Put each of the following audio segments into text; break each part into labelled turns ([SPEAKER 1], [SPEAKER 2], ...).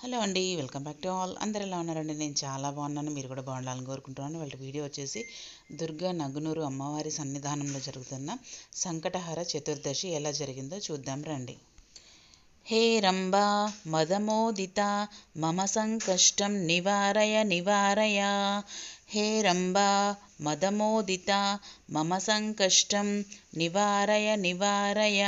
[SPEAKER 1] Hello అండి, welcome back to all. అందరు ఎలా ఉన్నారండి? నేను చాలా బాగున్నాను, మీరు కూడా బాగుండాలని కోరుకుంటున్నాను. వాళ్ళ వీడియో వచ్చేసి దుర్గా నగునూరు అమ్మవారి సన్నిధానంలో జరుగుతున్న సంకటహర చతుర్దశి ఎలా జరిగిందో చూద్దాం రండి. హే రంభా మదమోదిత మమ సంకష్టం నివారయ నివారయ. హే రంభా మదమోదిత మమ సంకష్టం నివారయ నివారయ.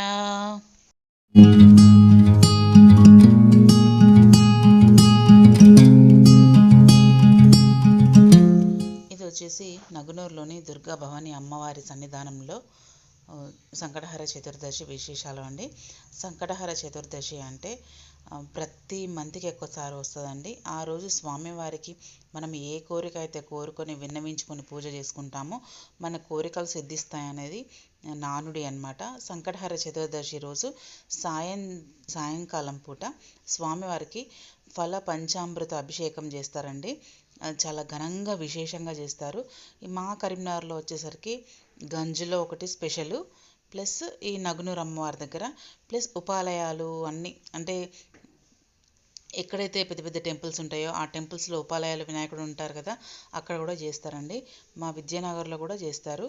[SPEAKER 1] వచ్చేసి నగునూరులోని దుర్గా భవాని అమ్మవారి సన్నిధానంలో సంకటహర చతుర్దశి విశేషాలు అండి. సంకటహర చతుర్దశి అంటే ప్రతి మంత్కి ఎక్కువసారి వస్తుందండి. ఆ రోజు స్వామివారికి మనం ఏ కోరిక అయితే కోరుకొని విన్నవించుకొని పూజ చేసుకుంటామో మన కోరికలు సిద్ధిస్తాయనేది నానుడి అన్నమాట. సంకటహర చతుర్దశి రోజు సాయంకాలం పూట స్వామివారికి ఫల పంచామృత అభిషేకం చేస్తారండి. చాలా ఘనంగా విశేషంగా చేస్తారు. మా కరీంనగర్లో వచ్చేసరికి గంజులో ఒకటి స్పెషల్, ప్లస్ ఈ నగునూరు అమ్మవారి దగ్గర, ప్లస్ ఉపాలయాలు అన్నీ అంటే ఎక్కడైతే పెద్ద పెద్ద టెంపుల్స్ ఉంటాయో ఆ టెంపుల్స్లో ఉపాలయాలు వినాయకుడు ఉంటారు కదా, అక్కడ కూడా చేస్తారండి. మా విద్యానగర్లో కూడా చేస్తారు.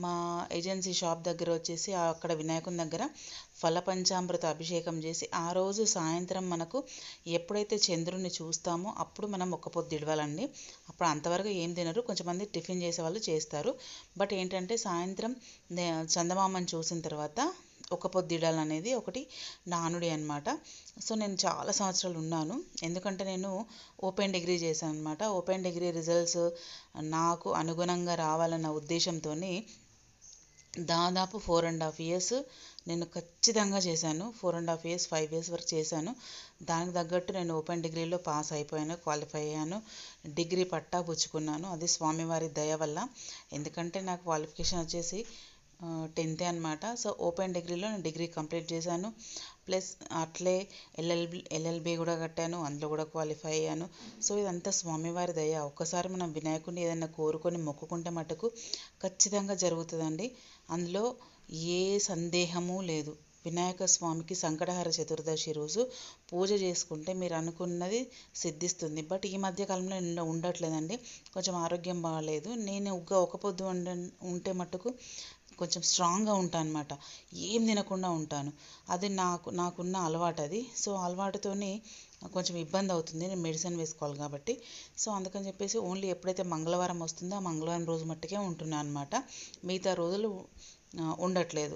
[SPEAKER 1] మా ఏజెన్సీ షాప్ దగ్గర వచ్చేసి అక్కడ వినాయకుని దగ్గర ఫల పంచామృత అభిషేకం చేసి ఆ రోజు సాయంత్రం మనకు ఎప్పుడైతే చంద్రుడిని చూస్తామో అప్పుడు మనం ఒక్క పొద్దు ఇడవాలండి. అప్పుడు అంతవరకు ఏం తినరు, కొంచెంమంది టిఫిన్ చేసే వాళ్ళు చేస్తారు. బట్ ఏంటంటే సాయంత్రం చందమామని చూసిన తర్వాత ఒక పొద్దిడాలనేది ఒకటి నానుడి అనమాట. సో నేను చాలా సంవత్సరాలు ఉన్నాను, ఎందుకంటే నేను ఓపెన్ డిగ్రీ చేశాను అనమాట. ఓపెన్ డిగ్రీ రిజల్ట్స్ నాకు అనుగుణంగా రావాలన్న ఉద్దేశంతో దాదాపు 4.5 years నేను ఖచ్చితంగా చేశాను. 4.5 years 5 years వరకు చేశాను. దానికి తగ్గట్టు నేను ఓపెన్ డిగ్రీలో పాస్ అయిపోయాను, క్వాలిఫై అయ్యాను, డిగ్రీ పట్టా పుచ్చుకున్నాను. అది స్వామివారి దయ వల్ల. ఎందుకంటే నాకు క్వాలిఫికేషన్ వచ్చేసి 10th అనమాట. సో ఓపెన్ డిగ్రీలో నేను డిగ్రీ కంప్లీట్ చేశాను. ప్లస్ అట్లే ఎల్ఎల్బి కూడా కట్టాను, అందులో కూడా క్వాలిఫై అయ్యాను. సో ఇదంతా స్వామివారి దయ. ఒక్కసారి మనం వినాయకుడిని ఏదైనా కోరుకొని మొక్కుకుంటే మటుకు ఖచ్చితంగా జరుగుతుందండి. అందులో ఏ సందేహము లేదు. వినాయక స్వామికి సంకటహర చతుర్దశి రోజు పూజ చేసుకుంటే మీరు అనుకున్నది సిద్ధిస్తుంది. బట్ ఈ మధ్య కాలంలో నేను ఉండట్లేదండి, కొంచెం ఆరోగ్యం బాగాలేదు. నేను ఒక పొద్దు ఉంటే మటుకు కొంచెం స్ట్రాంగ్గా ఉంటాను అనమాట, ఏం తినకుండా ఉంటాను. అది నాకున్న అలవాటు అది. సో అలవాటుతోని కొంచెం ఇబ్బంది అవుతుంది, నేను మెడిసిన్ వేసుకోవాలి కాబట్టి. సో అందుకని చెప్పేసి ఓన్లీ ఎప్పుడైతే మంగళవారం వస్తుందో ఆ మంగళవారం రోజు మట్టుకే ఉంటున్నాను అనమాట. మిగతా రోజులు ఉండట్లేదు.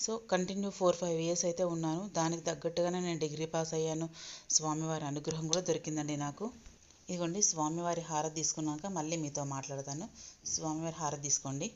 [SPEAKER 1] సో కంటిన్యూ 4-5 years అయితే ఉన్నాను. దానికి తగ్గట్టుగానే నేను డిగ్రీ పాస్ అయ్యాను. స్వామివారి అనుగ్రహం కూడా దొరికిందండి నాకు. ఇదిగోండి స్వామివారి హారతి తీసుకున్నాక మళ్ళీ మీతో మాట్లాడతాను. స్వామివారి హారతి తీసుకోండి.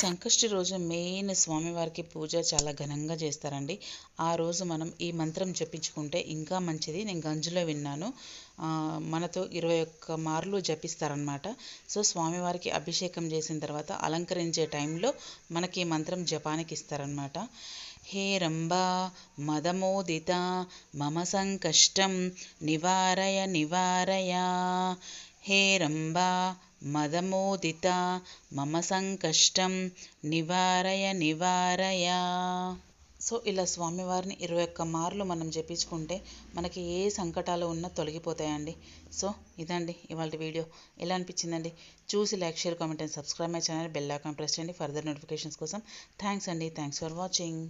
[SPEAKER 1] సంకష్టి రోజు మెయిన్ స్వామివారికి పూజ చాలా ఘనంగా చేస్తారండి. ఆ రోజు మనం ఈ మంత్రం జపించుకుంటే ఇంకా మంచిది. నేను గంజులో విన్నాను. మనతో 21 మార్లు జపిస్తారనమాట. సో స్వామివారికి అభిషేకం చేసిన తర్వాత అలంకరించే టైంలో మనకి ఈ మంత్రం జపానికి ఇస్తారనమాట. హే రంభా మదమోదిత మమ సంకష్టం నివారయ నివారయ. హే రంభా మదమోదిత మమ సంకష్టం నివారయ నివారయ. సో ఇలా స్వామివారిని 21 మార్లు మనం జపించుకుంటే మనకి ఏ సంకటాలు ఉన్నా తొలగిపోతాయండి. సో ఇదండి ఇవాళ వీడియో. ఎలా అనిపించిందండి? చూసి like, share, comment and subscribe my channel. Bell icon press చేయండి ఫర్దర్ నోటిఫికేషన్స్ కోసం. థ్యాంక్స్ అండి. Thanks for watching.